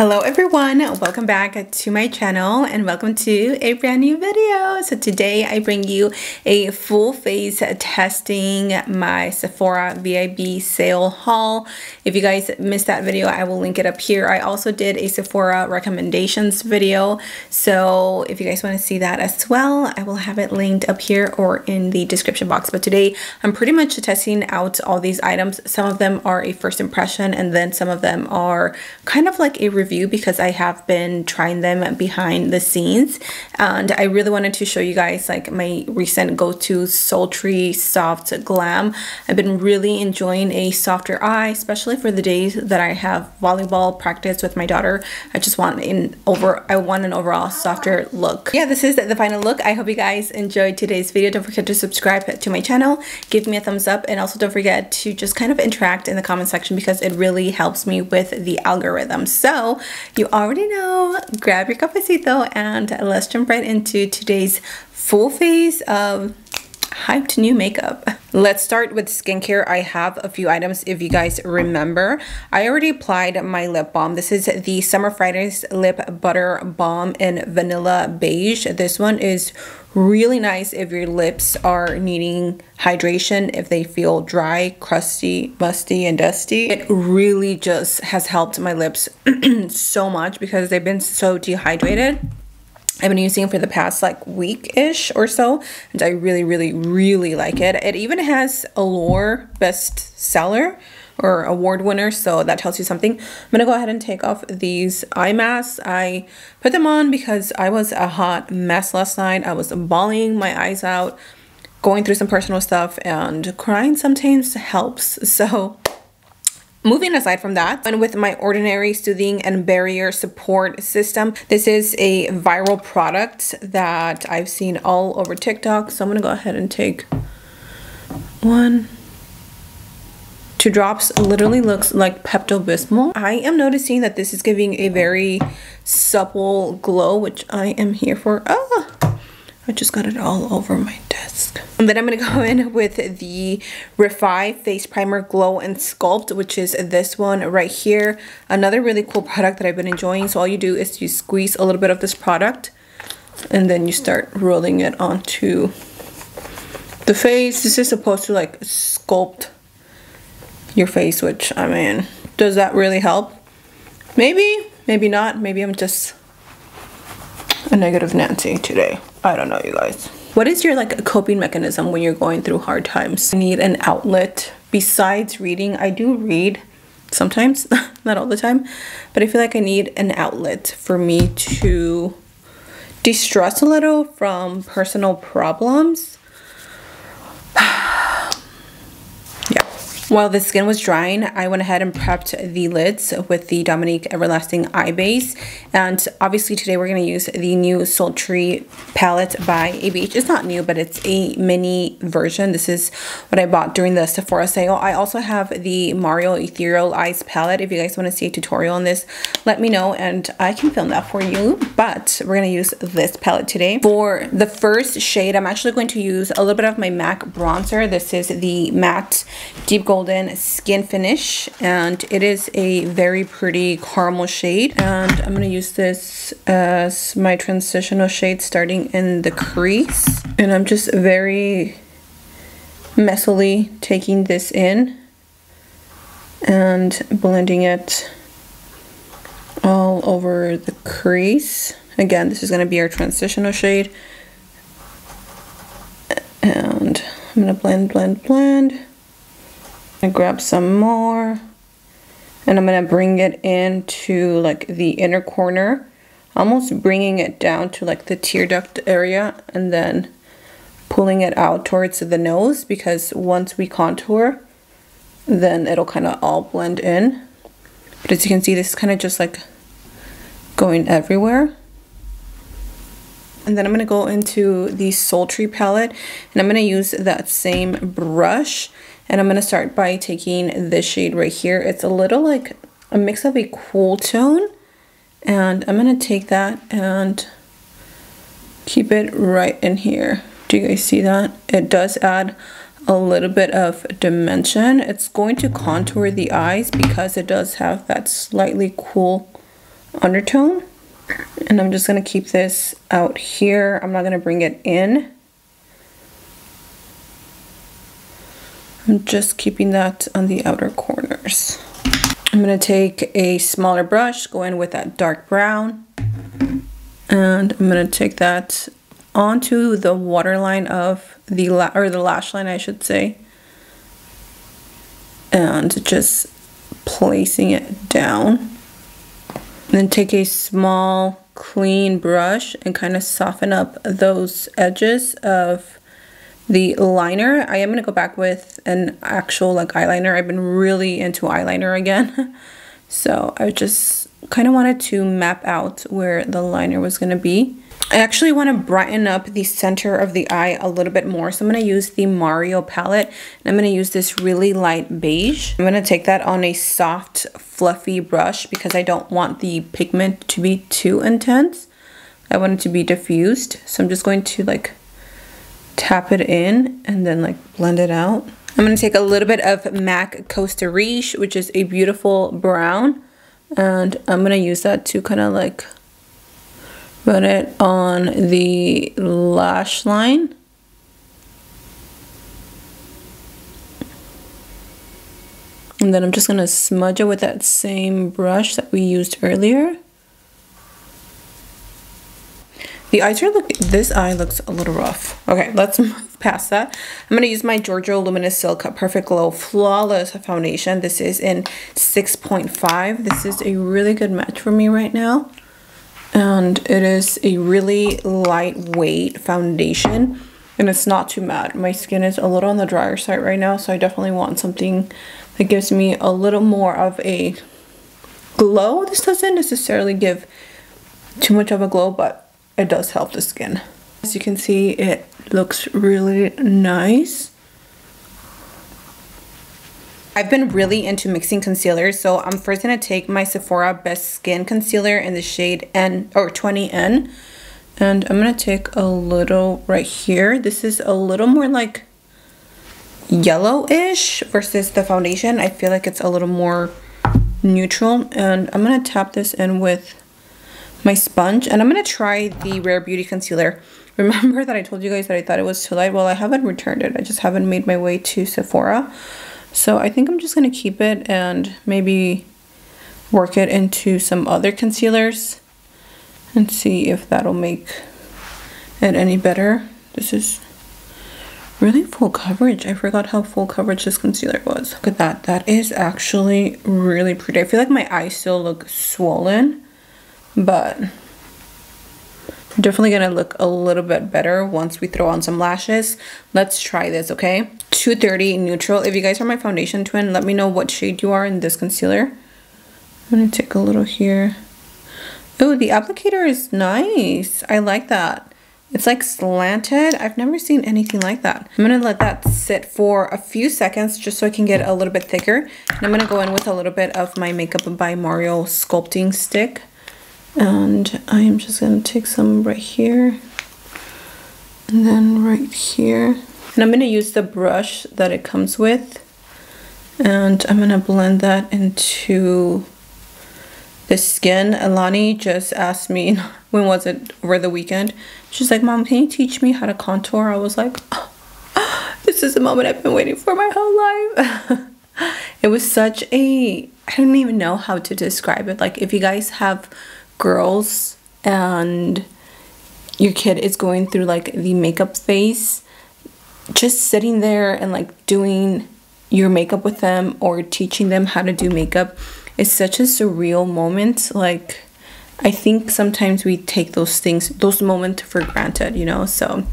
Hello everyone, welcome back to my channel and welcome to a brand new video. So today I bring you a full face testing my Sephora VIB sale haul. If you guys missed that video, I will link it up here. I also did a Sephora recommendations video, so if you guys want to see that as well, I will have it linked up here or in the description box. But today I'm pretty much testing out all these items. Some of them are a first impression and then some of them are kind of like a review because I have been trying them behind the scenes, and I really wanted to show you guys like my recent go-to sultry soft glam. I've been really enjoying a softer eye, especially for the days that I have volleyball practice with my daughter. I just want an overall softer look. Yeah, this is the final look. I hope you guys enjoyed today's video. Don't forget to subscribe to my channel, give me a thumbs up, and also don't forget to just kind of interact in the comment section because it really helps me with the algorithm. So you already know, grab your cafecito and let's jump right into today's full face of hyped new makeup. Let's start with skincare. I have a few items if you guys remember. I already applied my lip balm. This is the Summer Fridays Lip Butter Balm in Vanilla Beige. This one is really nice if your lips are needing hydration, if they feel dry, crusty, musty, and dusty. It really just has helped my lips so much because they've been so dehydrated. I've been using it for the past like week-ish or so, and I really like it. It even has Allure bestseller or award winner, so that tells you something. I'm gonna go ahead and take off these eye masks. I put them on because I was a hot mess last night. I was bawling my eyes out, going through some personal stuff, and crying sometimes helps. So moving aside from that, and with my Ordinary Soothing and Barrier Support System, this is a viral product that I've seen all over TikTok. So I'm gonna go ahead and take 1, 2 drops. Literally looks like Pepto-Bismol. I am noticing that this is giving a very supple glow, which I am here for. I just got it all over my desk. And then I'm going to go in with the REFY Face Primer Glow and Sculpt, which is this one right here. Another really cool product that I've been enjoying. So all you do is you squeeze a little bit of this product and then you start rolling it onto the face. This is supposed to like sculpt your face, which, I mean, does that really help? Maybe, maybe not. Maybe I'm just a negative Nancy today. I don't know, you guys. What is your like coping mechanism when you're going through hard times? I need an outlet besides reading. I do read sometimes, not all the time, but I feel like I need an outlet for me to de-stress a little from personal problems. While the skin was drying, I went ahead and prepped the lids with the Dominique Everlasting Eye Base. And obviously today we're going to use the new Sultry palette by ABH. It's not new, but it's a mini version. This is what I bought during the Sephora sale. I also have the Mario Ethereal Eyes palette. If you guys want to see a tutorial on this, let me know and I can film that for you. But we're going to use this palette today. For the first shade, I'm actually going to use a little bit of my MAC bronzer. This is the Matte Deep Golden Skin Finish, and it is a very pretty caramel shade, and I'm going to use this as my transitional shade starting in the crease. And I'm just very messily taking this in and blending it all over the crease. Again, this is going to be our transitional shade, and I'm going to blend. I grab some more and I'm gonna bring it into like the inner corner, almost bringing it down to like the tear duct area and then pulling it out towards the nose, because once we contour then it'll kind of all blend in. But as you can see, this is kind of just like going everywhere. And then I'm gonna go into the Sultry palette and I'm gonna use that same brush. And I'm going to start by taking this shade right here. It's a little like a mix of a cool tone. And I'm going to take that and keep it right in here. Do you guys see that? It does add a little bit of dimension. It's going to contour the eyes because it does have that slightly cool undertone. And I'm just going to keep this out here. I'm not going to bring it in. I'm just keeping that on the outer corners. I'm going to take a smaller brush, go in with that dark brown. And I'm going to take that onto the waterline of the lash line, I should say. And just placing it down. And then take a small clean brush and kind of soften up those edges of the liner. I am going to go back with an actual like eyeliner. I've been really into eyeliner again. So I just kind of wanted to map out where the liner was going to be. I actually want to brighten up the center of the eye a little bit more. So I'm going to use the Mario palette. And I'm going to use this really light beige. I'm going to take that on a soft, fluffy brush because I don't want the pigment to be too intense. I want it to be diffused. So I'm just going to like tap it in and then like blend it out. I'm going to take a little bit of MAC Costa Riche, which is a beautiful brown. And I'm going to use that to kind of like put it on the lash line. And then I'm just going to smudge it with that same brush that we used earlier. The eyes are this eye looks a little rough. Okay, let's move past that. I'm going to use my Georgio Luminous Silk Perfect Glow Flawless Foundation. This is in 6.5. This is a really good match for me right now. And it is a really lightweight foundation. And it's not too matte. My skin is a little on the drier side right now. So I definitely want something that gives me a little more of a glow. This doesn't necessarily give too much of a glow, but it does help the skin. As you can see, it looks really nice. I've been really into mixing concealers, so I'm first going to take my Sephora Best Skin Concealer in the shade N20N, and I'm going to take a little right here. This is a little more like yellowish versus the foundation. I feel like it's a little more neutral, and I'm going to tap this in with my sponge, and I'm going to try the Rare Beauty Concealer. Remember that I told you guys that I thought it was too light? Well, I haven't returned it. I just haven't made my way to Sephora. So I think I'm just going to keep it and maybe work it into some other concealers and see if that'll make it any better. This is really full coverage. I forgot how full coverage this concealer was. Look at that. That is actually really pretty. I feel like my eyes still look swollen, but definitely gonna look a little bit better once we throw on some lashes. Let's try this, okay? 230 neutral. If you guys are my foundation twin, let me know what shade you are in this concealer. I'm gonna take a little here. Oh, the applicator is nice. I like that. It's like slanted. I've never seen anything like that. I'm gonna let that sit for a few seconds just so I can get a little bit thicker. And I'm gonna go in with a little bit of my Makeup by Mario sculpting stick. And I am just going to take some right here and then right here. And I'm going to use the brush that it comes with. And I'm going to blend that into the skin. Alani just asked me, when was it, over the weekend? She's like, Mom, can you teach me how to contour? I was like, oh, this is the moment I've been waiting for my whole life. It was such a, I don't even know how to describe it. Like, if you guys have girls and your kid is going through like the makeup phase, just sitting there and like doing your makeup with them or teaching them how to do makeup is such a surreal moment. Like, I think sometimes we take those moments for granted, you know. So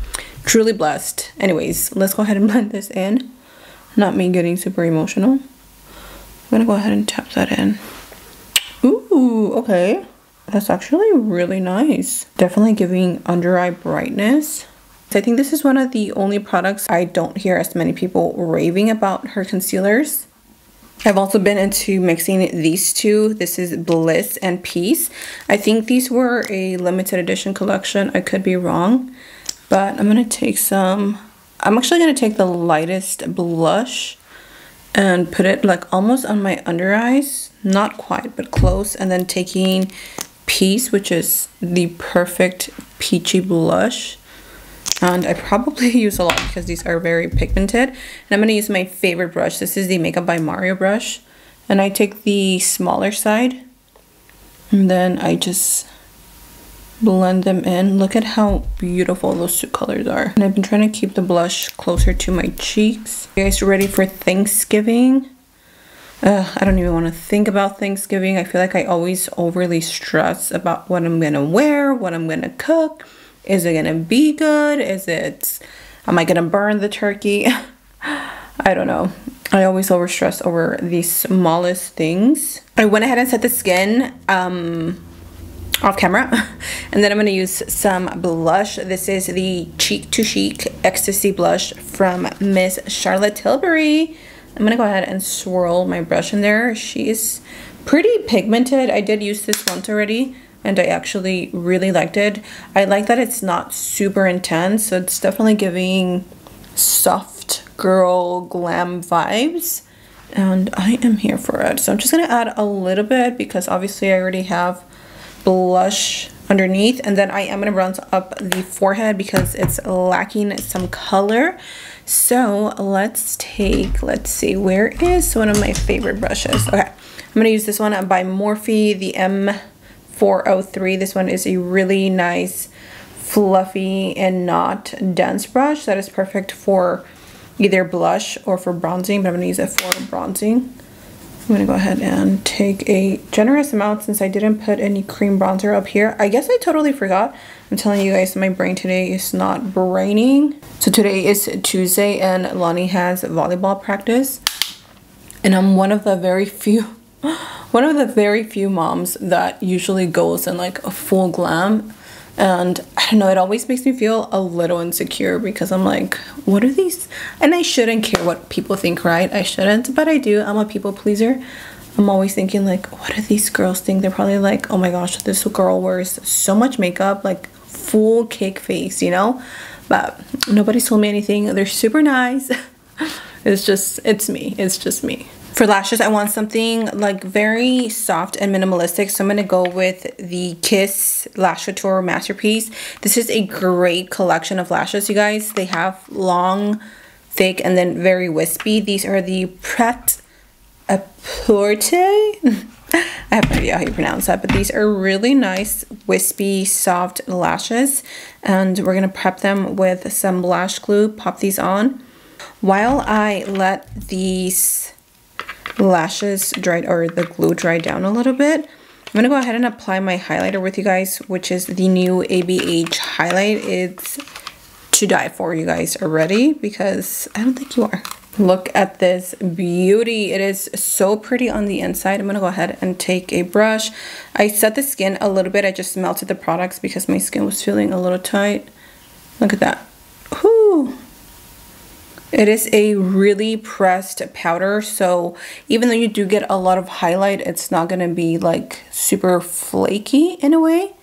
truly blessed. Anyways, let's go ahead and blend this in. Not me getting super emotional. I'm gonna go ahead and tap that in. Ooh, okay. That's actually really nice. Definitely giving under eye brightness. I think this is one of the only products I don't hear as many people raving about her concealers. I've also been into mixing these two. This is Bliss and Peace. I think these were a limited edition collection. I could be wrong, but I'm gonna take some. I'm actually gonna take the lightest blush and put it like almost on my under eyes. Not quite, but close. And then taking piece, which is the perfect peachy blush. And I probably use a lot because these are very pigmented. And I'm going to use my favorite brush. This is the Makeup by Mario brush. And I take the smaller side. And then I just blend them in. Look at how beautiful those two colors are. And I've been trying to keep the blush closer to my cheeks. You guys ready for Thanksgiving? I don't even want to think about Thanksgiving. I feel like I always overly stress about what I'm going to wear, what I'm going to cook. Is it gonna be good? Am I gonna burn the turkey? I don't know. I always overstress over the smallest things. I went ahead and set the skin off camera. And then I'm gonna use some blush. This is the Cheek to Chic Ecstasy blush from Miss Charlotte Tilbury. I'm gonna go ahead and swirl my brush in there. She is pretty pigmented. I did use this once already, and I actually really liked it. I like that it's not super intense, so it's definitely giving soft girl glam vibes, and I am here for it. So I'm just gonna add a little bit because obviously I already have blush underneath, and then I am gonna bronze up the forehead because it's lacking some color. So let's see, where is one of my favorite brushes? Okay, I'm gonna use this one by Morphe, the M403. This one is a really nice, fluffy and not dense brush that is perfect for either blush or for bronzing, but I'm gonna use it for bronzing. I'm gonna go ahead and take a generous amount since I didn't put any cream bronzer up here. I guess I totally forgot. I'm telling you guys, my brain today is not braining. So today is Tuesday and Lonnie has volleyball practice, and I'm one of the very few moms that usually goes in like a full glam. And I don't know, it always makes me feel a little insecure because I'm like, what are these? And I shouldn't care what people think, right? I shouldn't, but I do. I'm a people pleaser. I'm always thinking like, what do these girls think? They're probably like, oh my gosh, this girl wears so much makeup, like full cake face, you know? But nobody's told me anything. They're super nice. It's just me. For lashes, I want something like very soft and minimalistic, so I'm gonna go with the Kiss Lash Couture Masterpiece. This is a great collection of lashes, you guys. They have long, thick, and then very wispy. These are the Pret-a-Porter. I have no idea how you pronounce that, but these are really nice, wispy, soft lashes. And we're gonna prep them with some lash glue, pop these on. While I let these lashes dry, or the glue dry down a little bit, I'm gonna go ahead and apply my highlighter with you guys, which is the new ABH highlight. It's to die for. You guys are ready? Because I don't think you are. Look at this beauty. It is so pretty on the inside. I'm gonna go ahead and take a brush. I set the skin a little bit. I just melted the products because my skin was feeling a little tight. Look at that. Whoo! It is a really pressed powder, so even though you do get a lot of highlight, it's not going to be like super flaky in a way.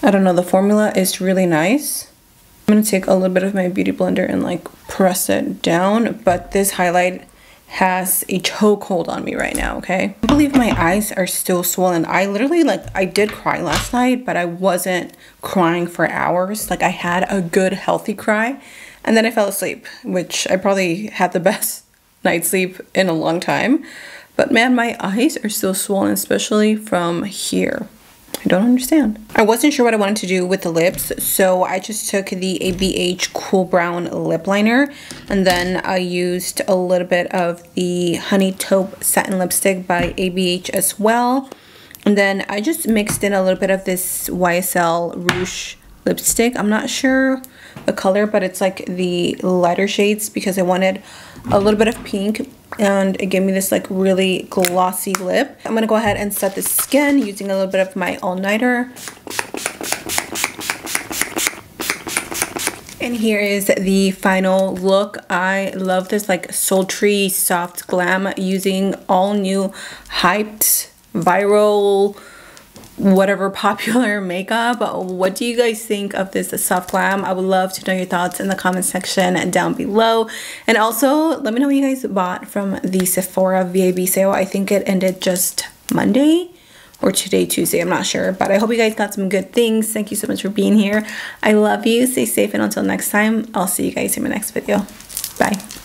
I don't know, the formula is really nice. I'm going to take a little bit of my beauty blender and like press it down, but this highlight has a chokehold on me right now, okay? I believe my eyes are still swollen. I literally, like, I did cry last night, but I wasn't crying for hours. Like, I had a good healthy cry. And then I fell asleep, which I probably had the best night's sleep in a long time. But man, my eyes are still swollen, especially from here. I don't understand. I wasn't sure what I wanted to do with the lips, so I just took the ABH Cool Brown Lip Liner, and then I used a little bit of the Honey Taupe Satin Lipstick by ABH as well. And then I just mixed in a little bit of this YSL Rouge lipstick. I'm not sure the color, but it's like the lighter shades because I wanted a little bit of pink, and it gave me this like really glossy lip. I'm gonna go ahead and set the skin using a little bit of my all-nighter. And here is the final look. I love this like sultry soft glam using all new hyped viral whatever popular makeup. What do you guys think of this soft glam? I would love to know your thoughts in the comment section down below. And also let me know what you guys bought from the Sephora VIB sale. I think it ended just Monday or today, Tuesday, I'm not sure. But I hope you guys got some good things. Thank you so much for being here. I love you. Stay safe, and until next time, I'll see you guys in my next video. Bye.